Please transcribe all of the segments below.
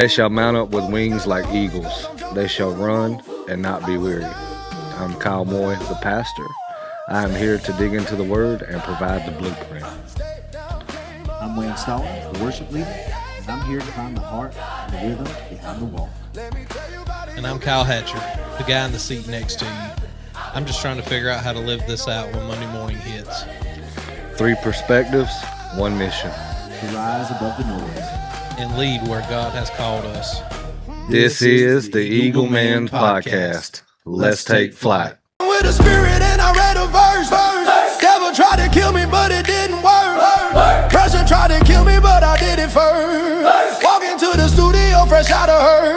They shall mount up with wings like eagles. They shall run and not be weary. I'm Kyle Moy, the pastor. I am here to dig into the Word and provide the blueprint. I'm Wayne Stallings, the worship leader, and I'm here to find the heart and the rhythm behind the walk. And I'm Kyle Hatcher, the guy in the seat next to you. I'm just trying to figure out how to live this out when Monday morning hits. 3 perspectives, 1 mission. To rise above the noise And lead where God has called us. This is the Eagle Man Podcast. Let's take flight. With a spirit and I read a verse. Devil tried to kill me, but it didn't work. Pressure tried to kill me, but I did it first. Walk into the studio fresh out of her.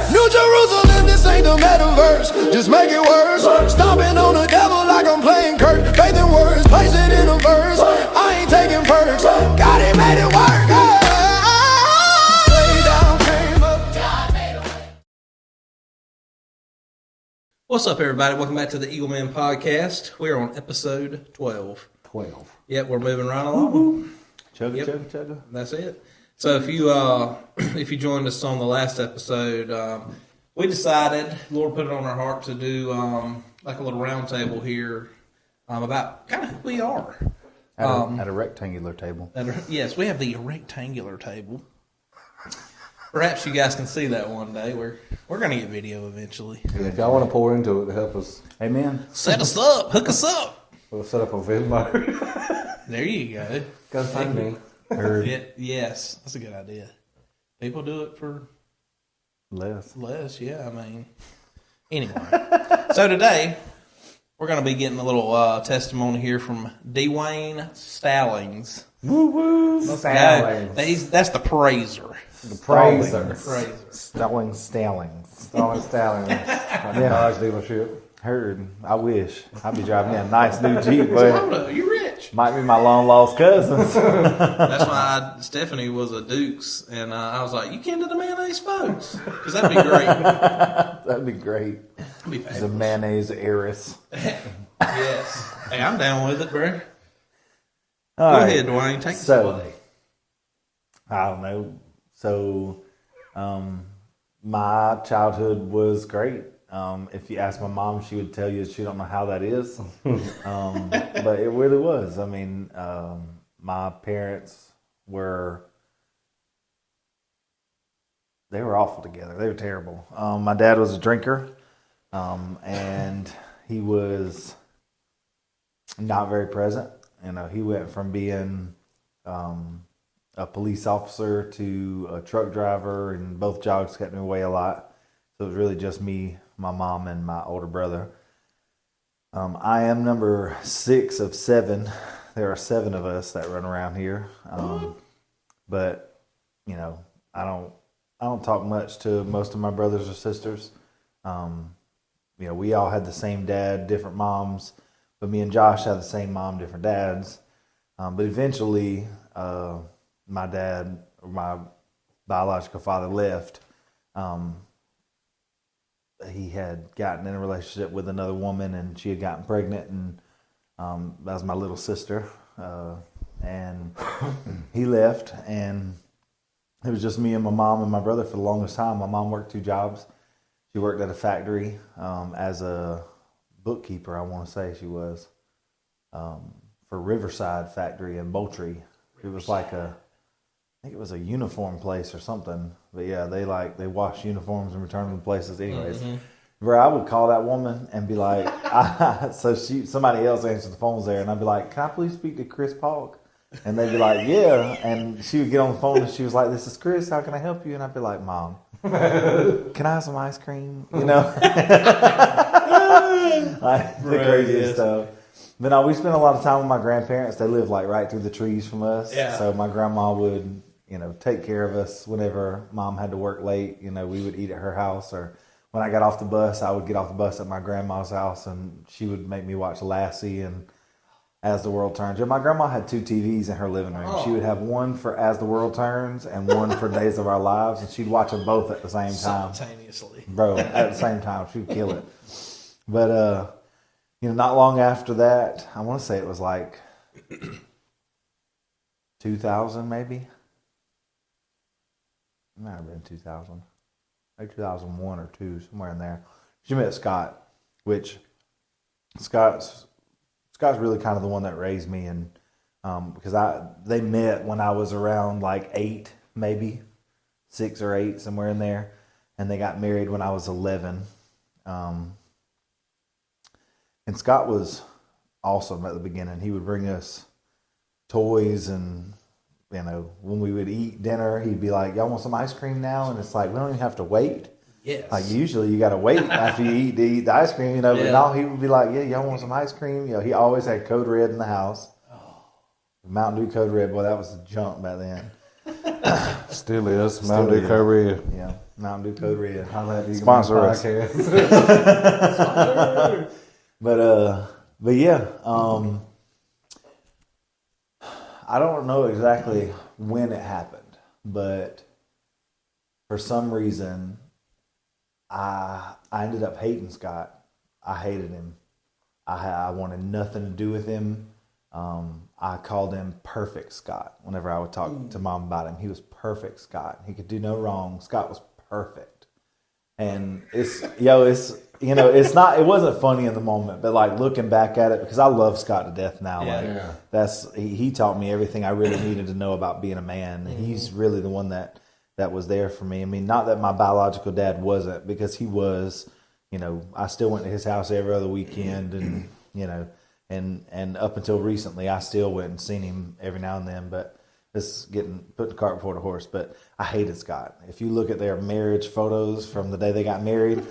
New Jerusalem, this ain't the metaverse. Just make it worse. Stomping on the devil like I'm playing Kurt. Faith in words, place it in a verse. I ain't taking perks. God, he made it work. What's up, everybody? Welcome back to the Eagle Man Podcast. We're on episode 12. 12. Yep, we're moving right along. Chugga. That's it. So if you joined us on the last episode, we decided, Lord put it on our heart to do like a little round table here about kind of who we are. At a rectangular table. Yes, we have the rectangular table. Perhaps you guys can see that one day. We're going to get video eventually. Yeah, if y'all want to pour into it to help us, Amen. Set us up. Hook us up. we'll set up a Venmo. There you go. Go find me. Yes, that's a good idea. People do it for Less. yeah. I mean, anyway. So today, we're going to be getting a little testimony here from Dwayne Stallings. Woo. Stallings. That's the praiser. The praiser. Stallings. Stallings. Like a Dodge dealership. Heard. I wish. I'd be driving in a nice new Jeep, but You're rich. might be my long-lost cousins. That's why Stephanie was a Dukes, and I was like, you kin to the mayonnaise folks? Because that'd be great. That'd be great. That'd be The fabulous. mayonnaise heiress. Yes. Hey, I'm down with it, bro. All Go right. ahead, Dwayne. Take this So, away. I don't know. So, my childhood was great. If you ask my mom, she would tell you she don't know how that is. But it really was. I mean, my parents they were awful together. They were terrible. My dad was a drinker, and he was not very present. You know, he went from being a police officer to a truck driver, and both jobs kept me away a lot. So it was really just me, my mom, and my older brother. I am number 6 of 7. There are 7 of us that run around here. But you know, I don't talk much to most of my brothers or sisters. You know, we all had the same dad, different moms, but me and Josh had the same mom, different dads. But eventually, my dad, or my biological father, left. He had gotten in a relationship with another woman, and she had gotten pregnant, and that was my little sister. And he left, and it was just me and my mom and my brother for the longest time. My mom worked 2 jobs. She worked at a factory as a bookkeeper, I want to say she was, for Riverside Factory in Moultrie. It was like I think it was a uniform place or something. But yeah, they wash uniforms and return them to places. Anyways, bro, I would call that woman and be like, somebody else answered the phones there, and I'd be like, can I please speak to Chris Polk? And they'd be like, yeah. And she would get on the phone and she was like, this is Chris, how can I help you? And I'd be like, Mom, can I have some ice cream? You know? Like, the craziest stuff. But no, we spent a lot of time with my grandparents. They lived like right through the trees from us. Yeah. So my grandma would, you know, take care of us whenever Mom had to work late. You know, we would eat at her house, or when I got off the bus, I would get off the bus at my grandma's house, and she would make me watch Lassie and As the World Turns. Yeah, my grandma had 2 TVs in her living room. She would have one for As the World Turns and one for Days of Our Lives, and she'd watch them both at the same time. Simultaneously. Bro, at the same time. She would kill it. But, you know, not long after that, I want to say it was like 2000 maybe. might have been 2000, maybe 2001 or two, somewhere in there. She met Scott, which Scott's really kind of the one that raised me, and because they met when I was around like 8, maybe 6 or 8, somewhere in there, and they got married when I was 11. And Scott was awesome at the beginning. He would bring us toys, and when we would eat dinner, he'd be like, "Y'all want some ice cream now?" And it's like, we don't even have to wait. Yes. Like usually you got to wait after you eat to eat the ice cream, But Yeah. now he would be like, "Yeah, y'all want some ice cream?" He always had Code Red in the house. Mountain Dew Code Red, boy, that was the junk back then. Still is. Still Mountain Dew is. Code Red. Yeah, Mountain Dew Code Red. Holla at Eagle Sponsor Man us. Podcast. But yeah, I don't know exactly when it happened, but for some reason, I ended up hating Scott. I hated him. I wanted nothing to do with him. I called him Perfect Scott whenever I would talk to Mom about him. He was perfect Scott. He could do no wrong. Scott was perfect. And it wasn't funny in the moment, but like looking back at it, because I love Scott to death now. Yeah. He taught me everything I really needed to know about being a man. And he's really the one that was there for me. I mean, not that my biological dad wasn't, because he was. I still went to his house every other weekend, and and up until recently, I still went and seen him every now and then. But this is putting the cart before the horse. But I hated Scott. If you look at their marriage photos from the day they got married,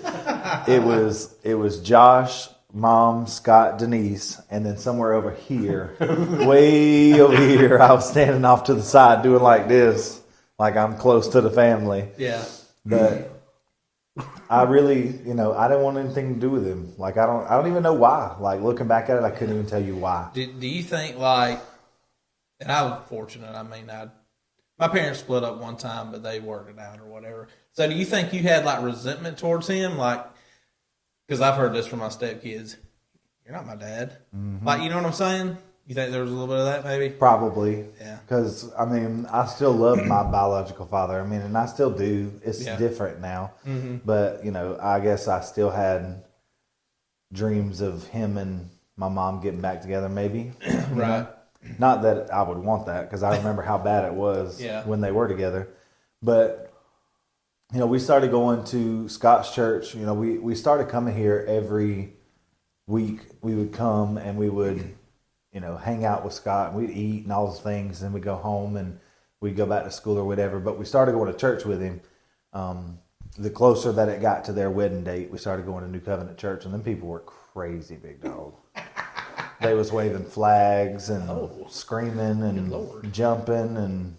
it was Josh, Mom, Scott, Denise, and then somewhere over here, way over here, I was standing off to the side doing like this, like I'm close to the family. Yeah. But I really, I didn't want anything to do with him. Like I don't even know why. Like looking back at it, I couldn't even tell you why. Do you think and I was fortunate. I mean, my parents split up one time, but they worked it out or whatever. So do you think you had like resentment towards him? Like, because I've heard this from my stepkids. You're not my dad. Mm-hmm. Like, you know what I'm saying? You think there was a little bit of that maybe? Probably. Yeah. Because, I still love my biological father. And I still do. It's Yeah. different now. Mm-hmm. But, I guess I still had dreams of him and my mom getting back together maybe. Right. Not that I would want that, because I remember how bad it was Yeah. when they were together. But, we started going to Scott's church. We started coming here every week. We would come and we would, hang out with Scott, and we'd eat and all those things. And we'd go home and we'd go back to school or whatever. But we started going to church with him. The closer that it got to their wedding date, we started going to New Covenant Church. And then people were crazy, big dog. They was waving flags and screaming and jumping and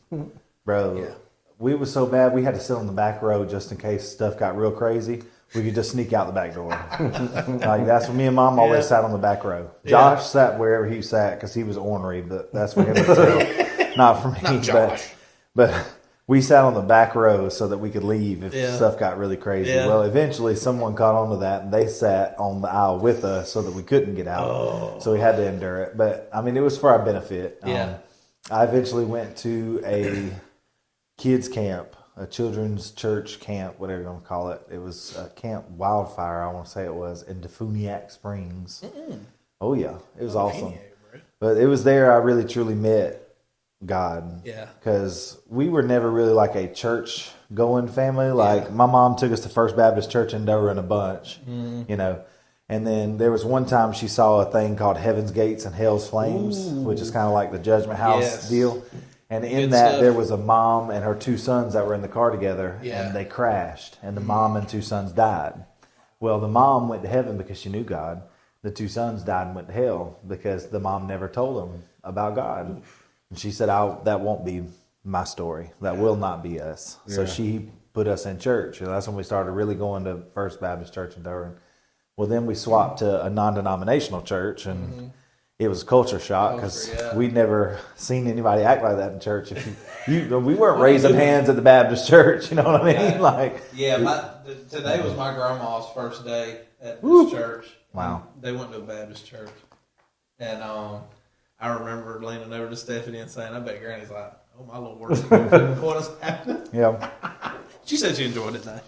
bro, we was so bad we had to sit on the back row just in case stuff got real crazy. We could just sneak out the back door. Like that's when me and Mom always sat on the back row. Josh sat wherever he sat because he was ornery, but that's for him to tell, not for me. Not Josh. But we sat on the back row so that we could leave if Yeah. stuff got really crazy. Yeah. Well, eventually someone caught on to that, and they sat on the aisle with us so that we couldn't get out. So we had to endure it. But, it was for our benefit. Yeah. I eventually went to a kids camp, a children's church camp, whatever you want to call it. It was Camp Wildfire, I want to say it was, in Defuniak Springs. Oh, yeah. It was awesome. But it was there I really, truly met God. Yeah. Because we were never really like a church going family. Like my mom took us to First Baptist Church in Dover in a bunch, And then there was one time she saw a thing called Heaven's Gates and Hell's Flames, which is kind of like the Judgment House Yes. deal. And in Good that, stuff. there was a mom and her 2 sons that were in the car together, Yeah. and they crashed, and the mom and 2 sons died. Well, the mom went to heaven because she knew God. The 2 sons died and went to hell because the mom never told them about God. And she said, that won't be my story. That will not be us. So she put us in church. And that's when we started really going to First Baptist Church in Durham. Well, then we swapped to a non-denominational church, and it was a culture shock because we'd never seen anybody act like that in church. We weren't raising hands at the Baptist church, you know what I mean? Yeah. Like, Today was my grandma's first day at this church. Wow. They went to a Baptist church. And I remember leaning over to Stephanie and saying, I bet Granny's like, oh my Lord, what is happening? yeah. She said she enjoyed it though.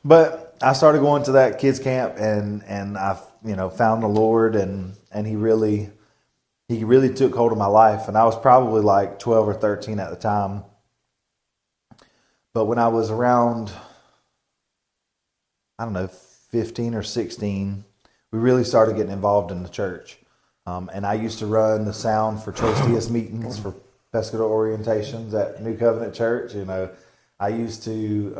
But I started going to that kids camp, and I found the Lord, and he really took hold of my life. And I was probably like 12 or 13 at the time. But when I was around, I don't know, 15 or 16, we really started getting involved in the church. And I used to run the sound for Trace Diaz meetings, for Pescador orientations at New Covenant Church. I used to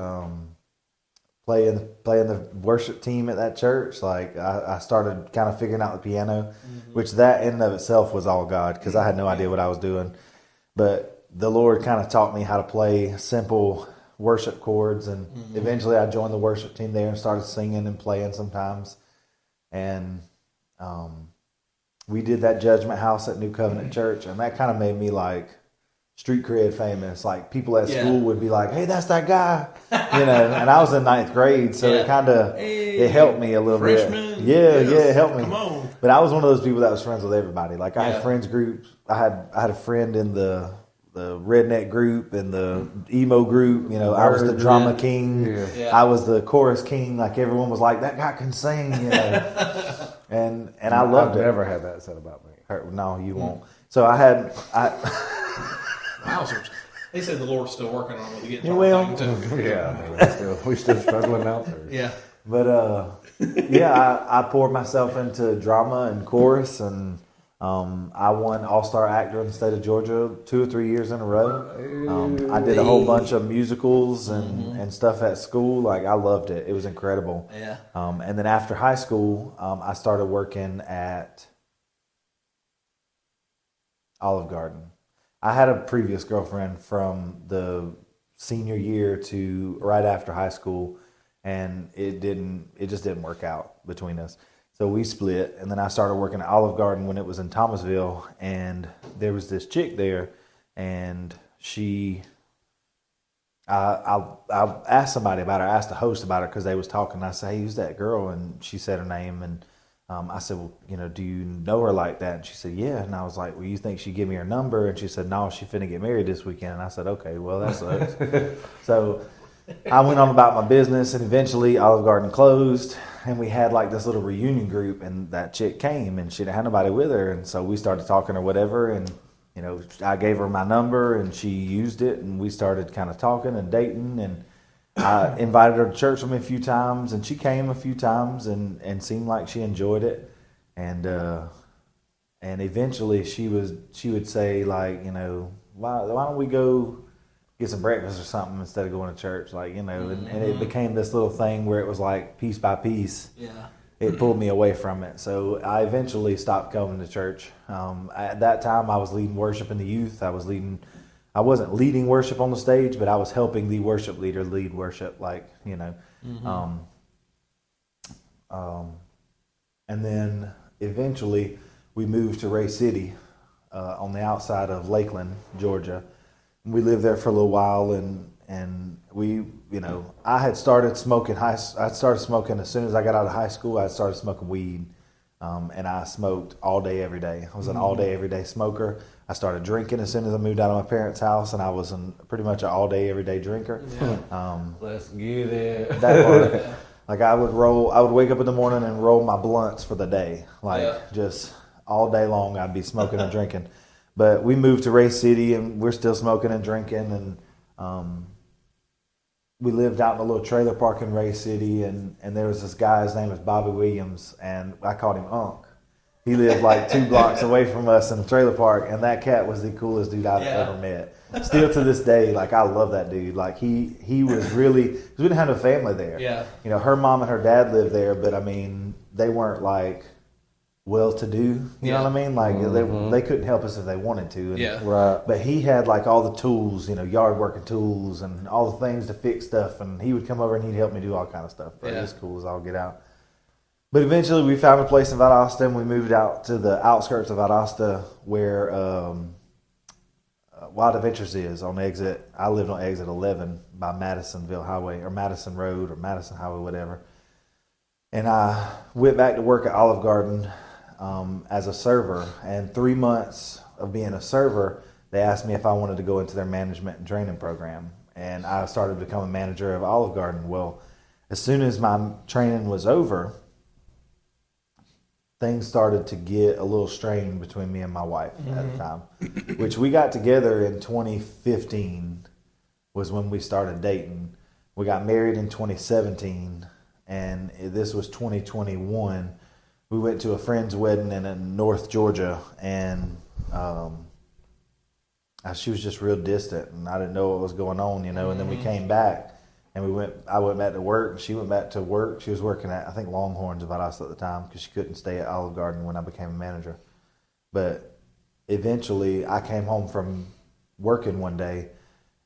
play in the worship team at that church. Like I started kind of figuring out the piano, which that in and of itself was all God, because I had no idea what I was doing. But the Lord kind of taught me how to play simple worship chords, and eventually I joined the worship team there and started singing and playing sometimes. And we did that Judgment House at New Covenant Church, and that kind of made me like street cred famous. Like people at school would be like, "Hey, that's that guy," and I was in 9th grade, so it kind of it helped me a little freshman. bit. Yeah, it helped me. Come on. But I was one of those people that was friends with everybody. Like I had friends groups. I had a friend in the redneck group and the emo group. I was the drama king. Yeah. I was the chorus king. Like everyone was like, "That guy can sing," and I loved I've it. never had that said about me. No, you won't. So I Wowzers. They said the Lord's still working on it to get will. thing too. Yeah, I mean, we still struggling out there. Yeah. But I poured myself into drama and chorus, and I won All-Star Actor in the state of Georgia 2 or 3 years in a row. I did a whole bunch of musicals and stuff at school. Like I loved it. It was incredible. Yeah. And then after high school, I started working at Olive Garden. I had a previous girlfriend from the senior year to right after high school, and it just didn't work out between us. So we split, and then I started working at Olive Garden when it was in Thomasville, and there was this chick there, and I asked somebody about her. I asked the host about her because they was talking. I said, "Hey, who's that girl?" And she said her name, and I said, "Well, do you know her like that?" And she said, "Yeah." And I was like, "Well, you think she'd give me her number?" And she said, "No, she finna get married this weekend." And I said, "Okay, well, that sucks." So I went on about my business, and eventually Olive Garden closed, and we had like this little reunion group, and that chick came, and she didn't have nobody with her, and so we started talking or whatever, and I gave her my number, and she used it, and we started kind of talking and dating, and I invited her to church with me a few times, and she came a few times, and seemed like she enjoyed it, and eventually she would say like, why don't we go get some breakfast or something instead of going to church, like, and it became this little thing where it was like piece by piece. Yeah. It pulled me away from it. So I eventually stopped coming to church. At that time, I was leading worship in the youth. I wasn't leading worship on the stage, but I was helping the worship leader lead worship, and then eventually we moved to Ray City on the outside of Lakeland, Georgia. We lived there for a little while, and we, I had started smoking. I started smoking as soon as I got out of high school. I started smoking weed, and I smoked all day, every day. I was an all day, every day smoker. I started drinking as soon as I moved out of my parents' house, and I was pretty much an all day, every day drinker. Yeah. Let's get it. That part, like I would wake up in the morning and roll my blunts for the day, just all day long. I'd be smoking and drinking. But we moved to Ray City, and we're still smoking and drinking, and we lived out in a little trailer park in Ray City, and there was this guy, his name was Bobby Williams, and I called him Unc. He lived like 2 blocks away from us in the trailer park, and that cat was the coolest dude I've ever met. Still to this day, like I love that dude. Like he was really, because we didn't have a family there. Yeah. Her mom and her dad lived there, but I mean, they weren't like well-to-do, you know what I mean? Like they couldn't help us if they wanted to. And, Right. But he had like all the tools, yard working tools and all the things to fix stuff. And he would come over and he'd help me do all kind of stuff. But it's cool as all get out. But eventually we found a place in Valdosta, and we moved out to the outskirts of Valdosta where Wild Adventures is on exit. I lived on exit 11 by Madisonville Highway, or Madison Road, or Madison Highway, whatever. And I went back to work at Olive Garden as a server, and 3 months of being a server, they asked me if I wanted to go into their management and training program. and I started to become a manager of Olive Garden. Well, as soon as my training was over, things started to get a little strained between me and my wife at the time, which we got together in 2015 was when we started dating. We got married in 2017, and this was 2021. We went to a friend's wedding in North Georgia, and she was just real distant, and I didn't know what was going on, you know. And then we came back, and I went back to work, and she went back to work. She was working at, I think, Longhorns of Valdosta at the time, because she couldn't stay at Olive Garden when I became a manager. But eventually, I came home from working one day,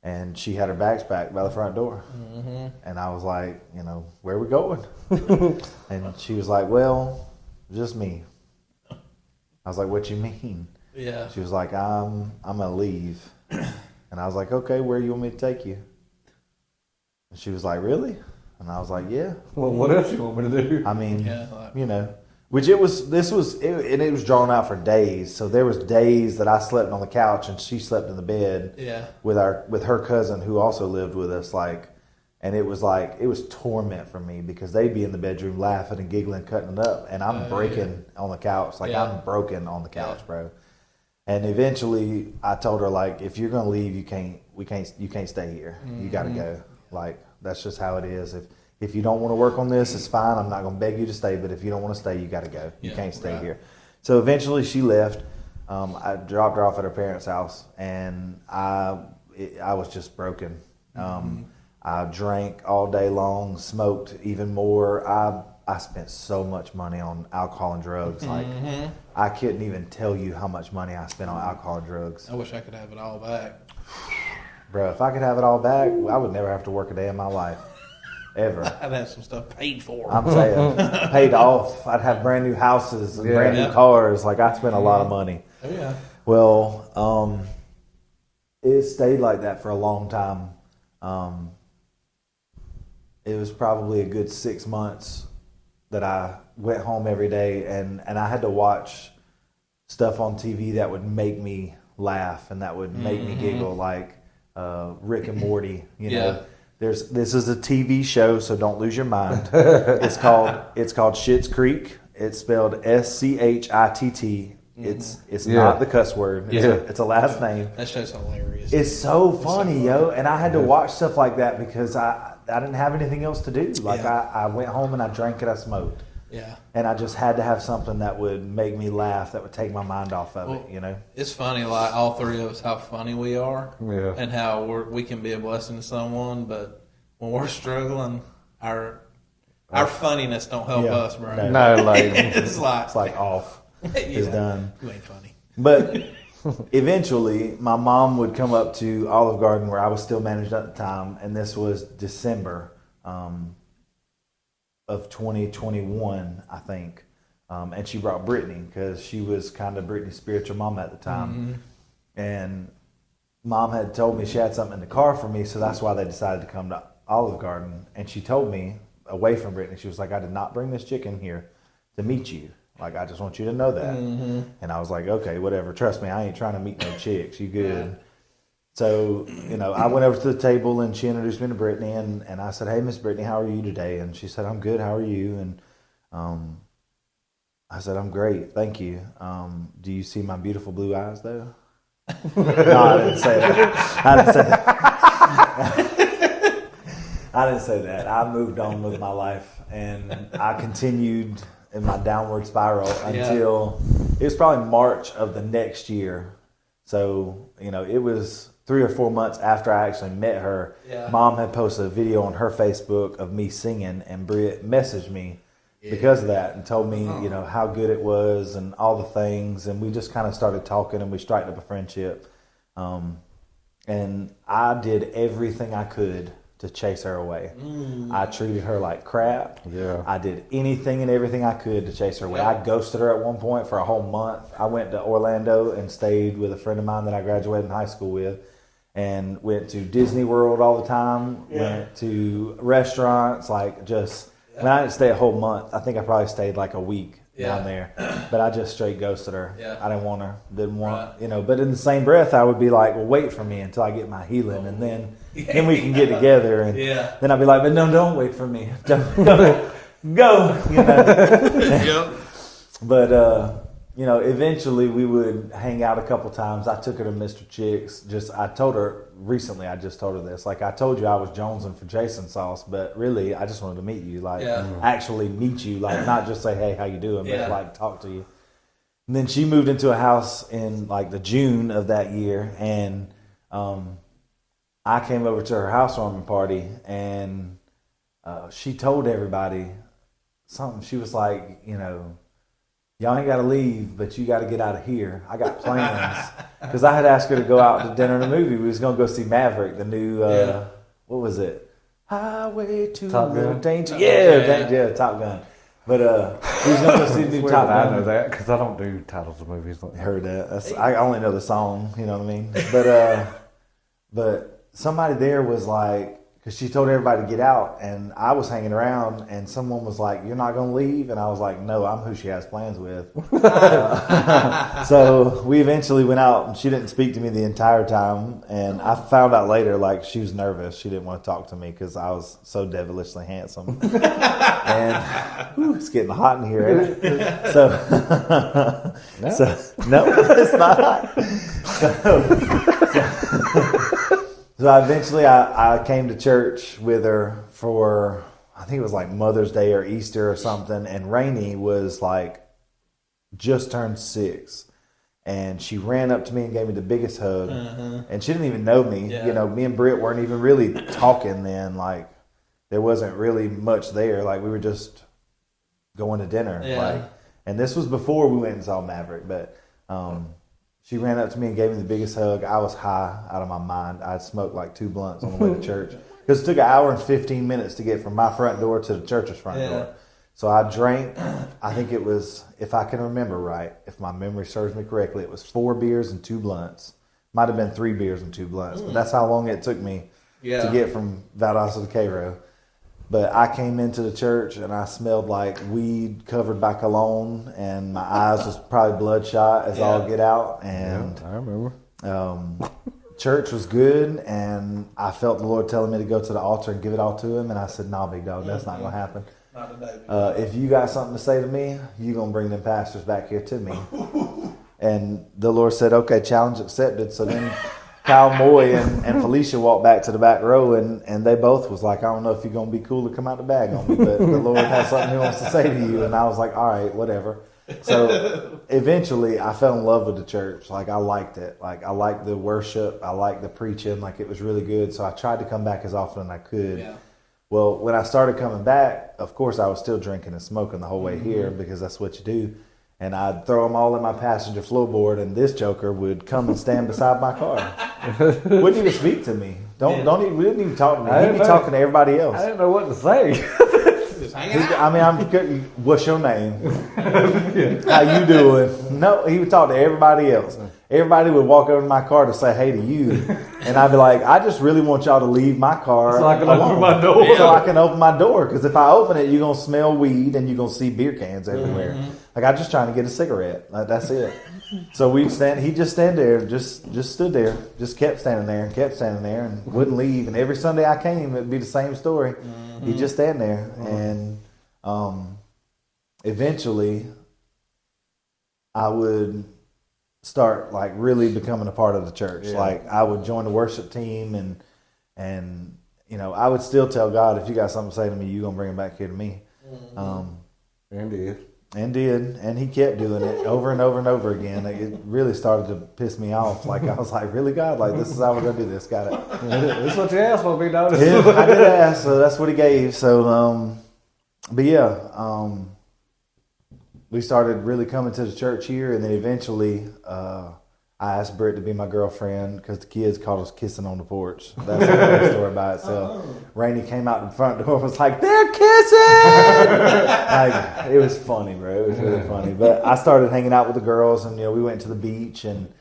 and she had her bags packed by the front door. And I was like, you know, where are we going? And she was like, well, just me. I was like, what you mean? Yeah. She was like, I'm gonna leave. And I was like, okay, where you want me to take you? And she was like, really? And I was like, yeah. Well, what else you want me to do? I mean, Yeah, like- you know, which it was drawn out for days. So there was days that I slept on the couch and she slept in the bed Yeah. with her cousin who also lived with us. And it was torment for me because they'd be in the bedroom laughing and giggling, cutting it up, and I'm breaking on the couch. Yeah. I'm broken on the couch, Yeah. bro. And eventually, I told her, like, if you're gonna leave, you can't stay here. You got to go. Like, that's just how it is. If you don't want to work on this, it's fine. I'm not gonna beg you to stay, but if you don't want to stay, you got to go. You Yeah, can't stay right. here. So eventually, she left. I dropped her off at her parents' house, and I was just broken. I drank all day long, smoked even more. I spent so much money on alcohol and drugs. Like, I couldn't even tell you how much money I spent on alcohol and drugs. I wish I could have it all back. Bro, if I could have it all back, I would never have to work a day in my life. Ever. I'd have some stuff paid for. I'm saying, paid off. I'd have brand new houses and brand new Yeah. cars. Like, I spent a lot of money. Oh, yeah. Well, it stayed like that for a long time. It was probably a good 6 months that I went home every day, and I had to watch stuff on TV that would make me laugh and that would make me giggle, like Rick and Morty. You know, this is a TV show, so don't lose your mind. It's called Schitt's Creek. It's spelled SCHITT. It's not the cuss word. It's a last name. That show's hilarious. It's so funny, yo. And I had to watch stuff like that because I didn't have anything else to do. Like, I went home and I drank and I smoked. Yeah. And I just had to have something that would make me laugh, that would take my mind off of it, you know? It's funny, like all three of us, how funny we are, Yeah. and how we can be a blessing to someone. But when we're struggling, our funniness don't help Yeah. us, bro. No, like, It's like, It's like off. It's done. You ain't funny. But eventually, my mom would come up to Olive Garden, where I was still managed at the time, and this was December of 2021, I think. And she brought Brittany because she was kind of Brittany's spiritual mom at the time. And Mom had told me she had something in the car for me, so that's why they decided to come to Olive Garden. And she told me, away from Brittany, she was like, I did not bring this chick in here to meet you. Like, I just want you to know that. And I was like, okay, whatever. Trust me, I ain't trying to meet no chicks. You good. Right. So, you know, I went over to the table and she introduced me to Brittany, and I said, hey, Miss Brittany, how are you today? And she said, I'm good. How are you? And I said, I'm great. Thank you. Do you see my beautiful blue eyes, though? No, I didn't say that. I didn't say that. I moved on with my life, and I continued in my downward spiral until it was probably March of the next year. So, you know, it was 3 or 4 months after I actually met her. Yeah. Mom had posted a video on her Facebook of me singing, and Britt messaged me because of that and told me, you know, how good it was and all the things. And we just kind of started talking, and we struck up a friendship. And I did everything I could to chase her away. I treated her like crap. Yeah. I did anything and everything I could to chase her away. I ghosted her at one point for a whole month. I went to Orlando and stayed with a friend of mine that I graduated in high school with, and went to Disney World all the time, went to restaurants, like just, I mean, I didn't stay a whole month. I think I probably stayed like a week down there, but I just straight ghosted her. Yeah. I didn't want, you know, but in the same breath, I would be like, well, wait for me until I get my healing. And then then we can get together. And Yeah. then I'd be like, but no, don't wait for me. Don't go. You know. Yep. But eventually we would hang out a couple times. I took her to Mr. Chick's. I told her recently. I just told her this. Like I told you, I was jonesing for Jason sauce, but really, I just wanted to meet you. Like actually meet you. Like not just say, hey, how you doing, but like talk to you. And then she moved into a house in like the June of that year, and I came over to her housewarming party, and she told everybody something. She was like, y'all ain't got to leave, but you got to get out of here. I got plans. Because I had asked her to go out to dinner and a movie. We was going to go see Maverick, the new, what was it? Highway to Top Gun? Danger. Yeah, Top Gun. But we was going to go see the new Weird Top that Gun. I know that because I don't do titles of movies. Like that. Heard that. I only know the song, you know what I mean? But somebody there was like, because she told everybody to get out, and I was hanging around, and someone was like, you're not going to leave? And I was like, no, I'm who she has plans with. So we eventually went out, and she didn't speak to me the entire time, and I found out later, like, she was nervous. She didn't want to talk to me because I was so devilishly handsome. And it's getting hot in here, ain't it? So no, it's not hot. So eventually I came to church with her for, I think it was like Mother's Day or Easter or something. And Rainey was like, just turned 6. And she ran up to me and gave me the biggest hug. And she didn't even know me. Yeah. Me and Britt weren't even really talking then. Like, there wasn't really much there. Like, we were just going to dinner. Yeah. And this was before we went and saw Maverick. But she ran up to me and gave me the biggest hug. I was high out of my mind. I'd smoked like 2 blunts on the way to church. Because it took 1 hour and 15 minutes to get from my front door to the church's front door. So I drank, I think it was, if I can remember right, if my memory serves me correctly, it was 4 beers and 2 blunts. Might have been 3 beers and 2 blunts. But that's how long it took me to get from Valdosta to Cairo. But I came into the church and I smelled like weed covered by cologne, and my eyes was probably bloodshot as all get out. And I remember. Church was good, and I felt the Lord telling me to go to the altar and give it all to Him. And I said, "Nah, big dog, that's not going to happen. Not today. If you got something to say to me, you're going to bring them pastors back here to me." And the Lord said, "Okay, challenge accepted." So then Kyle Moy and Felicia walked back to the back row, and they both was like, "I don't know if you're going to be cool to come out the bag on me, but the Lord has something He wants to say to you." And I was like, "All right, whatever." So eventually I fell in love with the church. Like, I liked it. Like, I liked the worship. I liked the preaching. Like, it was really good. So I tried to come back as often as I could. Yeah. Well, when I started coming back, of course, I was still drinking and smoking the whole way here because that's what you do. And I'd throw them all in my passenger floorboard, and this joker would come and stand beside my car. Wouldn't even speak to me. We didn't even talk to me. He'd be talking to everybody else. I didn't know what to say. Just hanging out. What's your name? How you doing? No, he would talk to everybody else. Everybody would walk over to my car to say hey to you. And I'd be like, I just really want y'all to leave my car So I can alone. open my door. So I can open my door. Because if I open it, you're going to smell weed and you're going to see beer cans everywhere. Like, I'm just trying to get a cigarette. Like, that's it. So he'd just stand there, just stood there, just kept standing there and wouldn't leave. And every Sunday I came, it'd be the same story. He'd just stand there. And eventually I would start like really becoming a part of the church. Like, I would join the worship team, and I would still tell God, if you got something to say to me, you're going to bring it back here to me. And did. And He kept doing it over and over and over again. Like, it really started to piss me off. Like, I was like, really, God? Like, this is how we're going to do this. Got it. This is what you asked for, big dog. Yeah, I did ask, so that's what He gave. So, we started really coming to the church here, and then eventually I asked Britt to be my girlfriend because the kids caught us kissing on the porch. That's another story by itself. Rainey came out the front door and was like, "They're kissing!" Like, it was funny, bro. It was really funny. But I started hanging out with the girls, and we went to the beach, and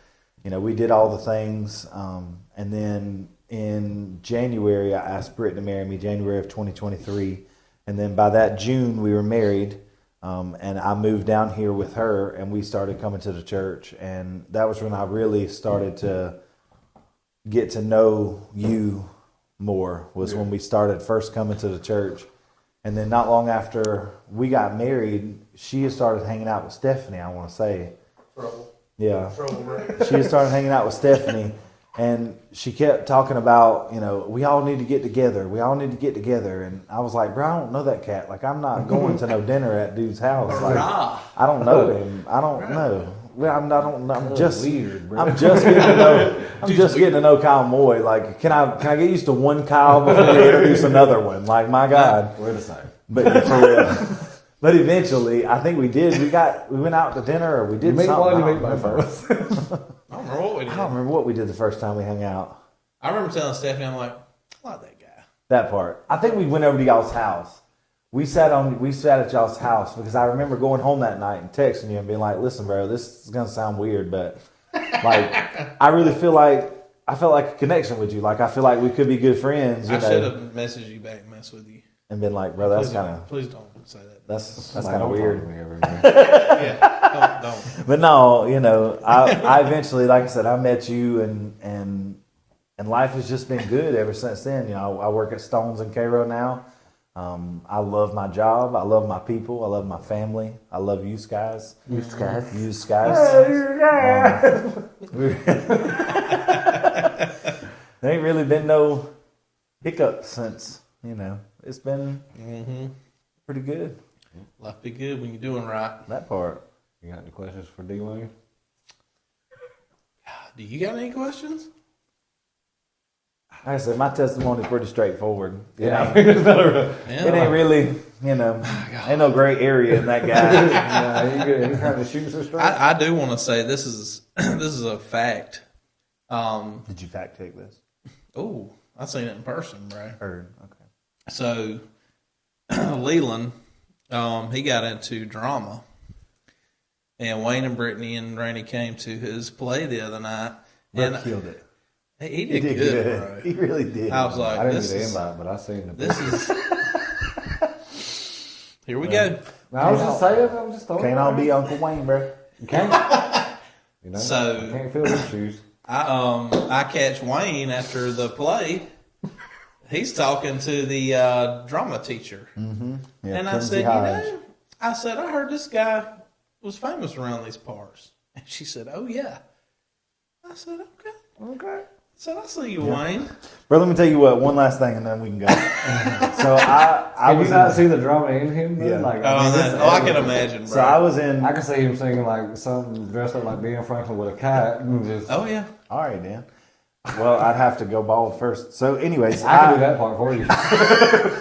we did all the things. And then in January, I asked Britt to marry me, January of 2023. And then by that June, we were married. And I moved down here with her, and we started coming to the church. And that was when I really started to get to know you more was when we started first coming to the church. And then not long after we got married, she had started hanging out with Stephanie, I want to say. Trouble. Yeah. Trouble, right? She had started hanging out with Stephanie, and she kept talking about, we all need to get together. We all need to get together. And I was like, bro, I don't know that cat. Like, I'm not going to no dinner at dude's house. Like, I don't know him. I don't know. Well, I'm just weird, bro. I'm just getting to know. I'm just getting to know Kyle Moy. Like, can I get used to one Kyle before we introduce another one? Like, my God, We're the same. but for real. But eventually, I think we did. We went out to dinner, or we did You meet something. one, I you don't meet both. remember. I don't remember what we did. I don't remember what we did the first time we hung out. I remember telling Stephanie, I'm like, I like that guy. That part. I think we went over to y'all's house. We sat at y'all's house because I remember going home that night and texting you and being like, "Listen, bro, this is gonna sound weird, but like, I really feel like I felt like a connection with you. Like, I feel like we could be good friends." I should have messaged you back and messed with you. and been like, "Bro, that's Please kind don't- of Please don't say that. that's Like, kind of don't weird." talk to me ever again. Yeah, don't. But no, I eventually, like I said, I met you, and life has just been good ever since then. I work at Stones and Cairo now. I love my job. I love my people. I love my family. I love you guys. You guys. There ain't really been no hiccups since. It's been pretty good. Life be good when you're doing right. That part. You got any questions for D-Wayne? Do you got any questions? Like I said, my testimony is pretty straightforward. Yeah. It Yeah. ain't really, ain't no gray area in that guy. Yeah, you kind of shoot so straight. I do want to say this is a fact. Did you fact check this? Oh, I seen it in person, bro. Heard. Okay. So Leland, he got into drama, and Wayne and Brittany and Randy came to his play the other night, Brett and killed it. he did good, bro. He really did. I was like, I didn't this get the is invite, but I seen the. this is. Here we go. I was just saying. I was just throwing Can't it all out. be Uncle Wayne, bro. You can't. So- you can't fill his shoes. I catch Wayne after the play. He's talking to the drama teacher, Yeah, and I Kenzie said, Hodge. I heard this guy was famous around these parts, and she said, "Oh yeah." I said, "Okay." Okay. So I see you, Wayne. Bro, let me tell you what. One last thing, and then we can go. So I Can was you not in, see the drama in him? Man? Yeah. Like, I can imagine, bro. so I was in. I can see him singing like something dressed up like Ben Franklin with a cat and just. Oh yeah. All right, Dan. Well, I'd have to go bald first. So, anyways, I can do that part for you.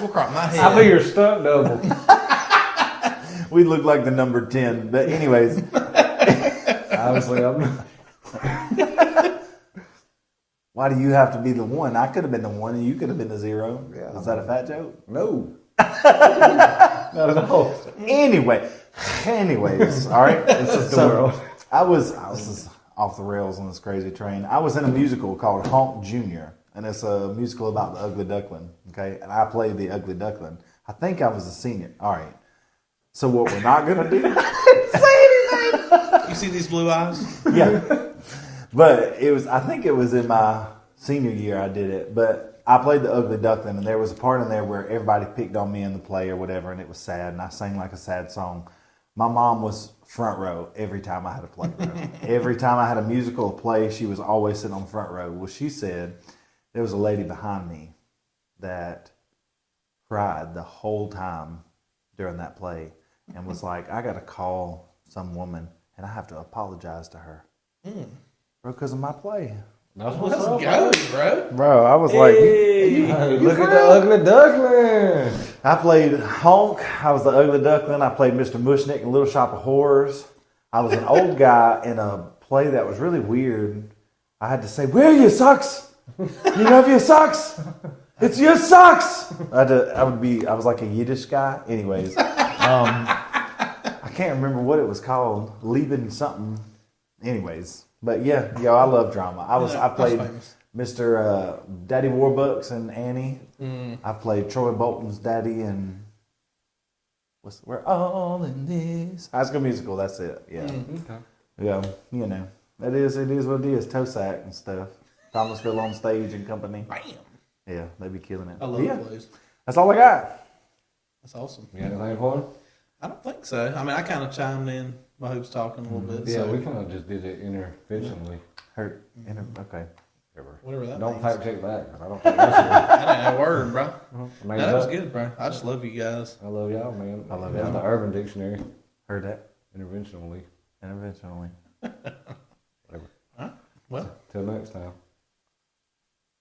We'll crop my head. I'll be your stunt double. we look like the number 10. But anyways, Obviously, I'm. why do you have to be the one? I could have been the one, and you could have been the 0. Yeah. Is that a fat joke? No. Not at all. Anyways, all right. It's just the world. I was off the rails on this crazy train. I was in a musical called Honk Jr., and it's a musical about the Ugly Duckling. Okay, and I played the Ugly Duckling. I think I was a senior. All right. So what we're not gonna do? You see these blue eyes? Yeah. But I think it was in my senior year I did it. But I played the Ugly Duckling, and there was a part in there where everybody picked on me in the play or whatever, and it was sad, and I sang like a sad song. My mom was front row every time I had a play. Every time I had a musical or play, she was always sitting on the front row. Well, she said there was a lady behind me that cried the whole time during that play and was like, I got to call some woman, and I have to apologize to her. Bro, because of my play. That's what's Let's up. go, bro. Bro, I was like, Hey, look at the ugly duckling. I played Honk. I was the Ugly Duckling. I played Mr. Mushnick in Little Shop of Horrors. I was an old guy in a play that was really weird. I had to say, "Where are your socks? You have your socks? It's your socks." I was like a Yiddish guy. Anyways, I can't remember what it was called. Lieben something. Anyways, but yeah, I love drama. I played famous. Mr. Daddy Warbucks and Annie. I've played Troy Bolton's daddy and we're all in this High School Musical. That's it. Yeah, yeah. It is what it is. Tosac and stuff. Thomasville on Stage and company. Bam. Yeah, they be killing it. I love Yeah, the Blues. that's all I got. That's awesome. You got anything for him? I don't think so. I mean, I kind of chimed in while he was talking a little bit. Yeah, so we kind of just did it interventionally. Hurt. Okay. whatever that Don't means. fact check that. 'Cause I don't think that's That ain't a word, bro. I No, made that it was up. good, bro. I just love you guys. I love y'all, man. I love That's y'all. the Urban Dictionary. Heard that. Interventionally. Interventionally. Well. Till next time.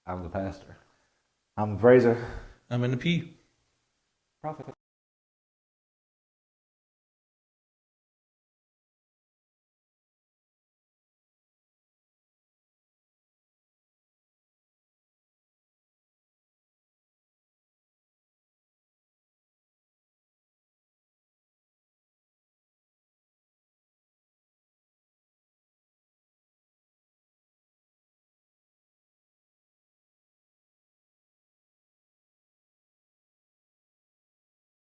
I'm the pastor. I'm the praiser. I'm in the pew. Prophet.